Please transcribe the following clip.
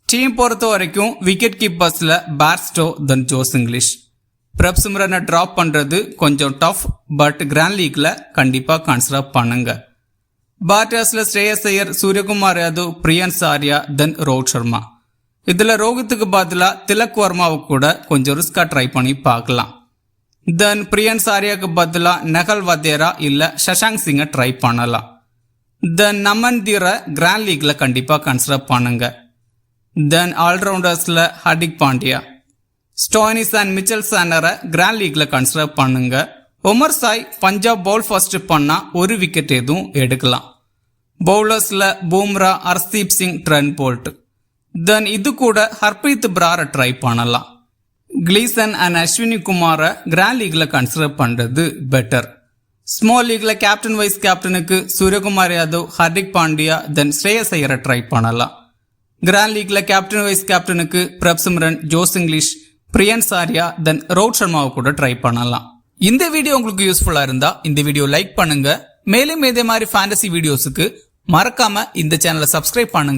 Team பொறுத்த வரைக்கும் wicket கீப்பர்ஸ்ல Bairstow தென் Jose English. பிரப் சிம்ரனை drop பண்றது கொஞ்சம் டஃப், பட் கிராண்ட் லீக்ல கண்டிப்பா கன்சிடர் பண்ணுங்க. பேட்டர்ஸ்ல ஸ்ரேயஸ் ஐயர், சூரியகுமார் யாதவ், பிரியன்ஸ் ஆர்யா தென் ரோஹித் சர்மா. இதுல ரோஹித்துக்கு பதிலா திலக் வர்மாவை கூட கொஞ்சம் ரிஸ்கா ட்ரை பண்ணி பார்க்கலாம். தென் பிரியன்ஸ் ஆர்யாவுக்கு பதிலா நெஹல் வதேரா இல்ல சஷாங்க் சிங்கை ட்ரை பண்ணலாம். தென் நமன் தீரை கிராண்ட் லீக்ல கண்டிப்பா கன்சிடர் பண்ணுங்க. தென் ஆல்ரவுண்டர்ஸ்ல Hardik Pandya, Stoinis and Mitchell சாண்டரை கிராண்ட் லீக்ல கன்சிடர் பண்ணுங்க. Omarzai Punjab bowl first பண்ணா ஒரு விக்கெட் எதுவும் எடுக்கலாம். பவுலர்ஸ்ல Bumrah, Hardeep Singh, Trent Boult. Then இது கூட ஹர்ப்ரீத் பிராரை ட்ரை பண்ணலாம். கிளீசன் அண்ட் அஸ்வினி குமாரை கிராண்ட் லீக்ல கன்சிடர் பண்றது பெட்டர். ஸ்மால் லீக்ல கேப்டன் வைஸ் கேப்டனுக்கு சூரியகுமார் யாதவ், ஹர்திக் பாண்டியா தென் ஸ்ரேயஸ் ஐயரை ட்ரை பண்ணலாம். கிராண்ட் லீக்ல கேப்டன் வைஸ் கேப்டனுக்கு பிரப் சிம்ரன், ஜோஸ் இங்கிலீஷ், பிரியன்ஸ் ஆர்யா தென் ரோஹித் சர்மாவை கூட ட்ரை பண்ணலாம். இந்த வீடியோ உங்களுக்கு யூஸ்ஃபுல்லா இருந்தா இந்த வீடியோ லைக் பண்ணுங்க. மேலும் இதே மாதிரி ஃபேண்டசி வீடியோஸுக்கு மறக்காம இந்த சேனலை சப்ஸ்கிரைப் பண்ணுங்க.